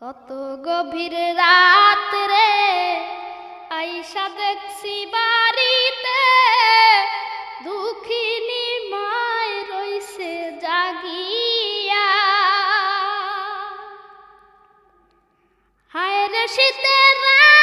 কত গভীর রাত রে আইসা দেখছি বাড়িতে দুঃখিনী মায় রইছে জাগিয়া। হায় রে শীতের রাত